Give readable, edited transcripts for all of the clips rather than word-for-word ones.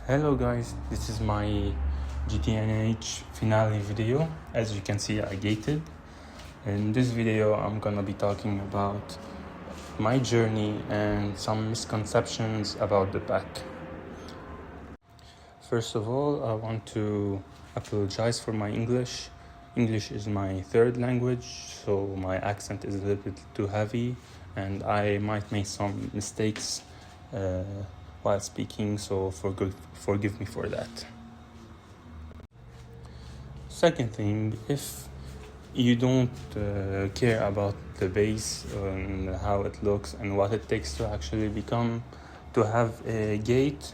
Hello guys, this is my Gtnh finale video. As you can see, I gated. In this video, I'm gonna be talking about my journey and some misconceptions about the pack. First of all, I want to apologize for my English. English is my third language, so my accent is a little bit too heavy and I might make some mistakes while speaking, so forgive me for that. Second thing, if you don't care about the base and how it looks and what it takes to actually to have a gate,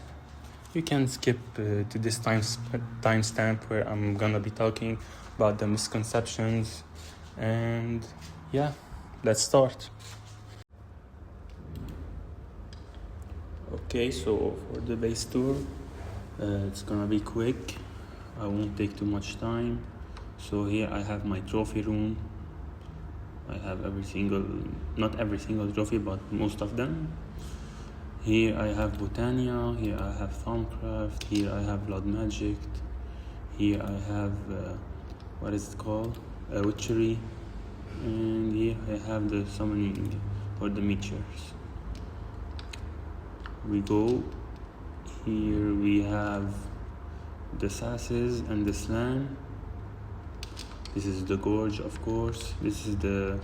you can skip to this timestamp where I'm gonna be talking about the misconceptions. And yeah, let's start. Okay, so for the base tour, it's gonna be quick. I won't take too much time. So here I have my trophy room. I have not every single trophy, but most of them. Here I have Botania, here I have Thaumcraft, here I have Blood Magic, here I have, what is it called? Witchery, and here I have the summoning or the meteors. We go, here we have the Sasses and the Slan. This is the Gorge, of course. This is the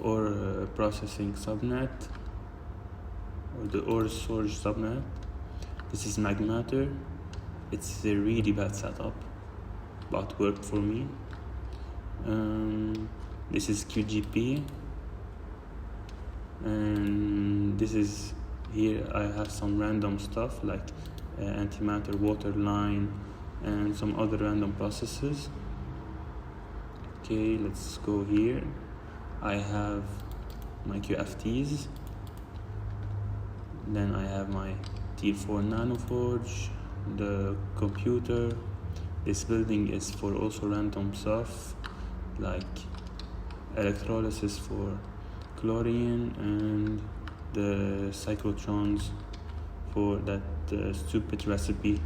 ore processing subnet, or the ore storage subnet. This is Magmatter. It's a really bad setup, but worked for me. This is QGP, and this is, here I have some random stuff like antimatter, water line, and some other random processes. Okay, let's go here. I have my QFTs. Then I have my Tier 4 Nanoforge, the computer. This building is for also random stuff like electrolysis for chlorine and the cyclotrons for that stupid recipe.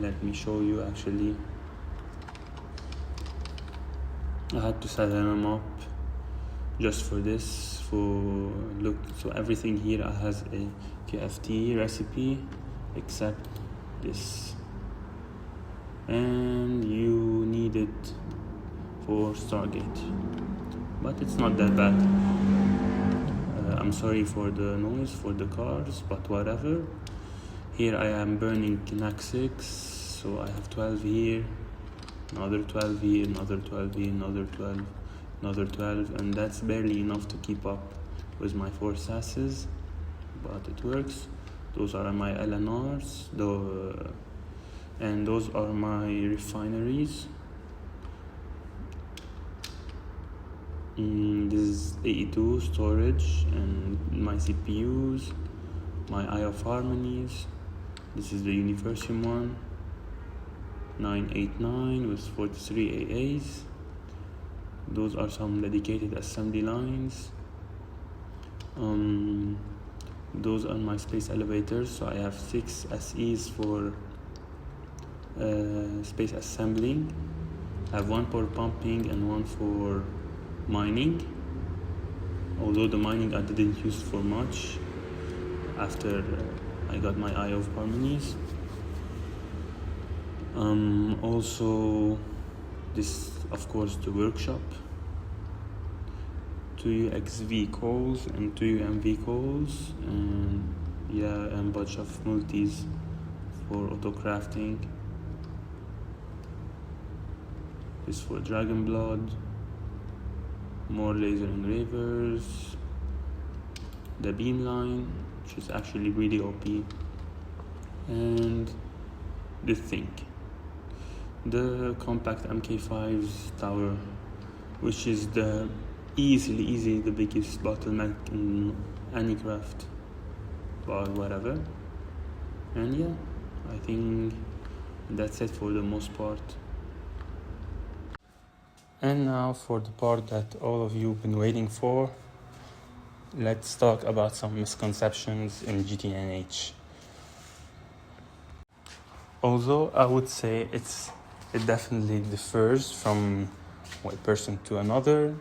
Let me show you. Actually, I had to set them up just for this. So everything here has a KFT recipe except this, and you need it for Stargate, but it's not that bad. I'm sorry for the noise for the cars, but whatever. Here I am burning Knack 6, so I have 12 here, another 12 here, another 12 here, another 12, another 12, and that's barely enough to keep up with my 4 Sasses, but it works. Those are my LNRs, and those are my refineries. This is AE2 storage and my CPUs, my Eye of Harmonies. This is the Universium one, 989 with 43 AAs. Those are some dedicated assembly lines. Those are my space elevators. So I have 6 SEs for space assembling. I have 1 for pumping and 1 for mining. Although the mining I didn't use for much after I got my Eye of Harmonies. Also, this, of course, the workshop. 2 XV coals and 2 MV coals, and yeah, and a bunch of multis for auto crafting. This for Dragon Blood, more laser engravers, the beamline, which is actually really OP, and this thing, the compact MK5's tower, which is the easily the biggest bottleneck in any craft, but whatever. And yeah, I think that's it for the most part. And now for the part that all of you have been waiting for. Let's talk about some misconceptions in Gtnh. Although I would say it definitely differs from one person to another.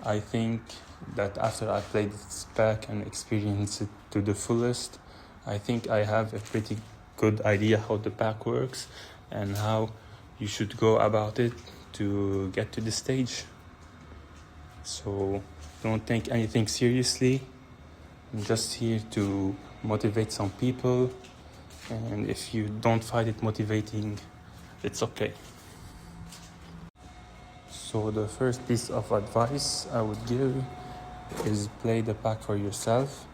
I think that after I played this pack and experienced it to the fullest, I think I have a pretty good idea how the pack works and how you should go about it to get to the stage. So don't take anything seriously. I'm just here to motivate some people, and if you don't find it motivating, it's okay. So the first piece of advice I would give is play the pack for yourself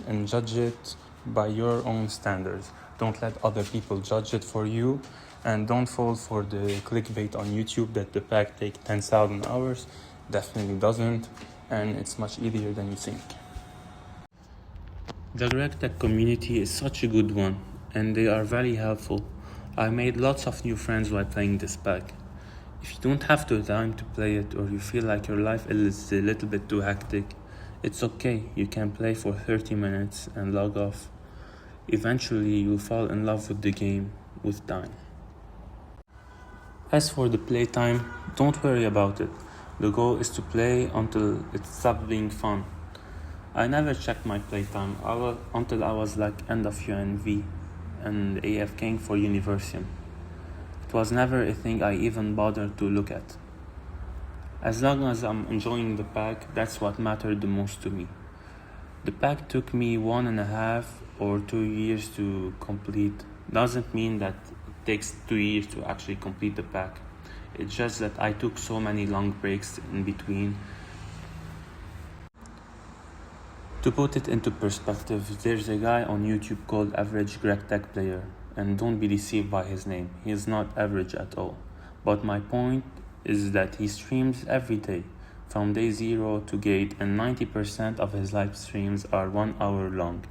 and judge it by your own standards. Don't let other people judge it for you, and don't fall for the clickbait on YouTube that the pack takes 10,000 hours. Definitely doesn't, and it's much easier than you think. The Gtech community is such a good one, and they are very helpful. I made lots of new friends while playing this pack. If you don't have the time to play it, or you feel like your life is a little bit too hectic, it's okay. You can play for 30 minutes and log off. Eventually, you'll fall in love with the game with time. As for the playtime, don't worry about it. The goal is to play until it stops being fun. I never checked my playtime until I was like end of UNV and AFKing for Universium. It was never a thing I even bothered to look at. As long as I'm enjoying the pack, that's what mattered the most to me. The pack took me 1.5 or 2 years to complete. Doesn't mean that it takes 2 years to actually complete the pack. It's just that I took so many long breaks in between. To put it into perspective, there's a guy on YouTube called Average Gtech Player, and don't be deceived by his name. He is not average at all. But my point is that he streams every day, from day 0 to gate, and 90% of his live streams are 1 hour long.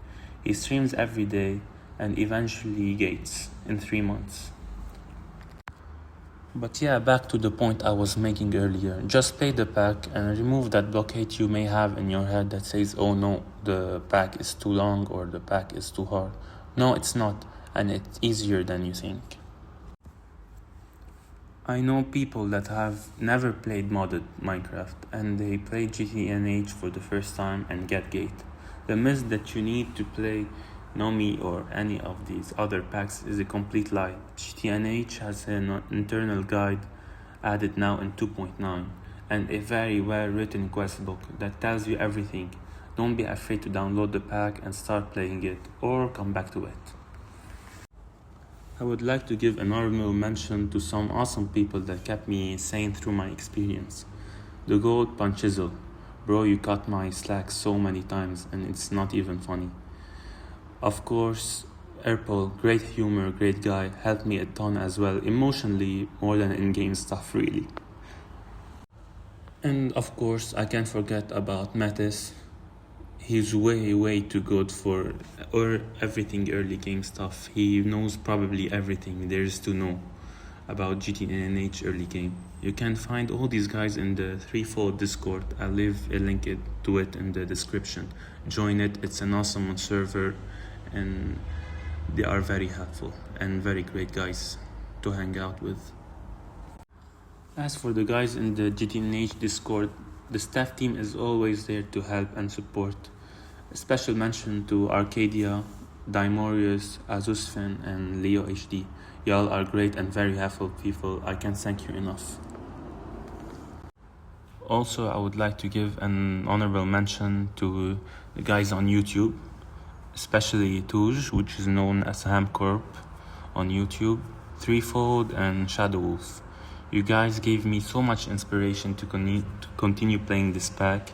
He streams every day and eventually gates in 3 months. But yeah, back to the point I was making earlier. Just play the pack and remove that blockade you may have in your head that says, oh no, the pack is too long or the pack is too hard. No, it's not, and it's easier than you think. I know people that have never played modded Minecraft and they play Gtnh for the first time and get gate. The myth that you need to play Nomi or any of these other packs is a complete lie. Gtnh has an internal guide added now in 2.9 and a very well written quest book that tells you everything. Don't be afraid to download the pack and start playing it, or come back to it. I would like to give an honorable mention to some awesome people that kept me sane through my experience. The GOAT Punchizzle. Bro, you cut my slack so many times and it's not even funny. Of course, Erpol, great humor, great guy, helped me a ton as well, emotionally, more than in-game stuff really. And of course, I can't forget about Mattis. He's way too good for everything early game stuff. He knows probably everything there is to know about Gtnh early game. You can find all these guys in the threefold Discord. I'll leave a link to it in the description. Join it, it's an awesome server and they are very helpful and very great guys to hang out with. As for the guys in the Gtnh Discord, the staff team is always there to help and support. A special mention to Arcadia, Dimorius, Azusfen, and Leo HD. Y'all are great and very helpful people. I can't thank you enough. Also, I would like to give an honorable mention to the guys on YouTube, especially Touj, which is known as Hamcorp on YouTube, Threefold, and Shadow Wolf. You guys gave me so much inspiration to continue playing this pack,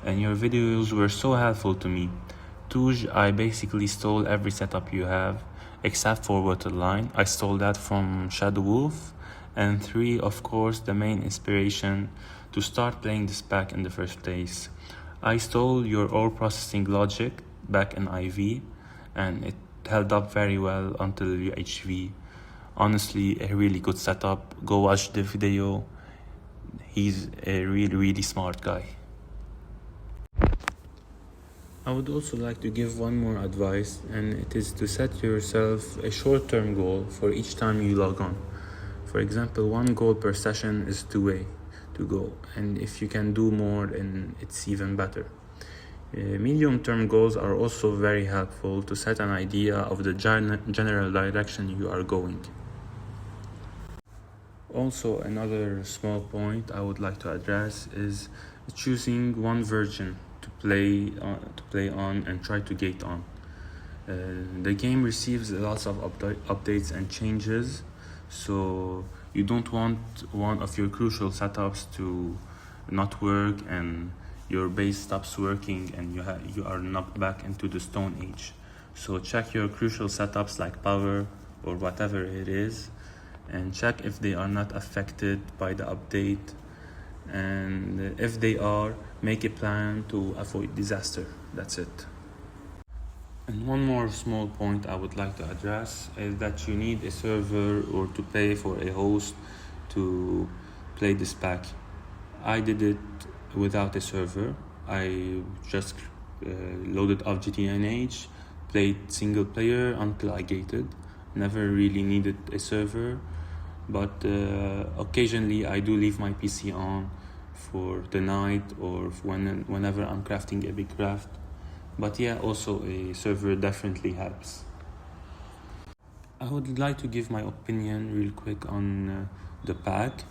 and your videos were so helpful to me. Touj, I basically stole every setup you have, except for Waterline. I stole that from Shadow Wolf. And 3, of course, the main inspiration to start playing this pack in the first place. I stole your ore processing logic back in IV, and it held up very well until UHV. Honestly, a really good setup. Go watch the video. He's a really smart guy. I would also like to give one more advice, and it is to set yourself a short-term goal for each time you log on. For example, 1 goal per session is 2 way to go, and if you can do more, then it's even better. Medium-term goals are also very helpful to set an idea of the general direction you are going. Also, another small point I would like to address is choosing one version to play on and try to gate on. The game receives lots of updates and changes, so you don't want one of your crucial setups to not work and your base stops working and you are knocked back into the Stone Age. So check your crucial setups like power or whatever it is, and check if they are not affected by the update, and if they are, make a plan to avoid disaster. That's it. And one more small point I would like to address is that you need a server or to pay for a host to play this pack. I did it without a server. I just loaded up Gtnh, played single player until I gated. Never really needed a server, but occasionally I do leave my PC on for the night or whenever I'm crafting a big craft. But yeah, also a server definitely helps. I would like to give my opinion real quick on the pack.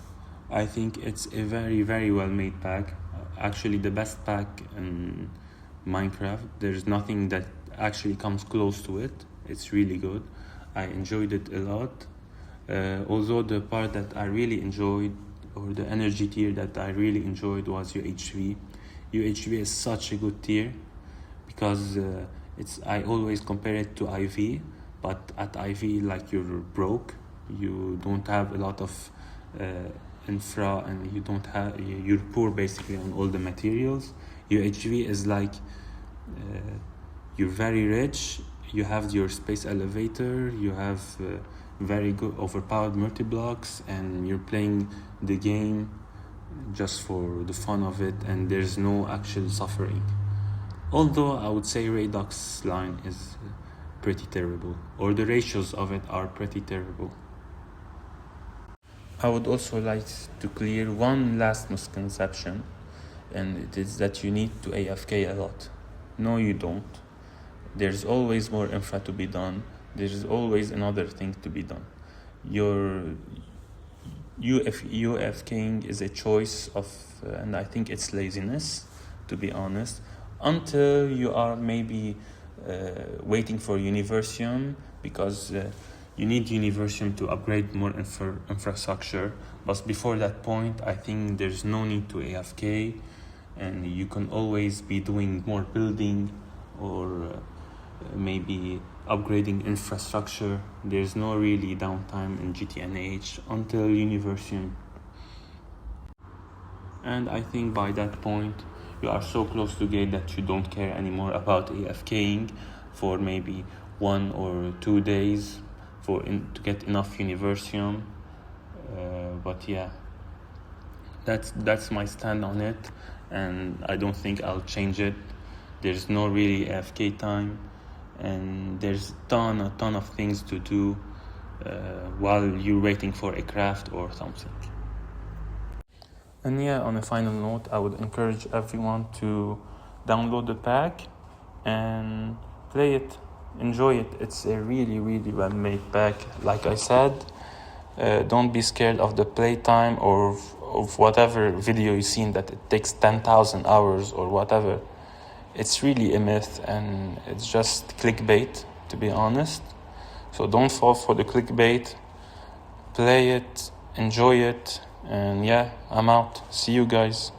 I think it's a very, very well made pack. Actually the best pack in Minecraft. There's nothing that actually comes close to it. It's really good. I enjoyed it a lot. Although the part that I really enjoyed, or the energy tier that I really enjoyed, was UHV. UHV is such a good tier because I always compare it to IV, but at IV, like, you're broke, you don't have a lot of infra, and you're poor basically on all the materials. UHV is like you're very rich, you have your space elevator, you have very good overpowered multi-blocks, and you're playing the game just for the fun of it, and there's no actual suffering. Although I would say Radox line is pretty terrible, or the ratios of it are pretty terrible. I would also like to clear one last misconception, and it is that you need to AFK a lot. No, you don't. There's always more infra to be done. There's always another thing to be done. Your UFKing is a choice of, and I think it's laziness, to be honest, until you are maybe waiting for Universium, because you need Universium to upgrade more infrastructure. But before that point, I think there's no need to AFK, and you can always be doing more building or maybe upgrading infrastructure. There's no really downtime in Gtnh until Universium. And I think by that point, you are so close to gate that you don't care anymore about AFKing for maybe 1 or 2 days to get enough Universium. But yeah, that's my stand on it, and I don't think I'll change it. There's no really AFK time, and there's a ton of things to do while you're waiting for a craft or something. And yeah, on a final note, I would encourage everyone to download the pack and play it, enjoy it. It's a really, really well-made pack. Like I said, don't be scared of the playtime or of whatever video you've seen that it takes 10,000 hours or whatever. It's really a myth, and it's just clickbait, to be honest. So don't fall for the clickbait. Play it, enjoy it, and yeah, I'm out. See you guys.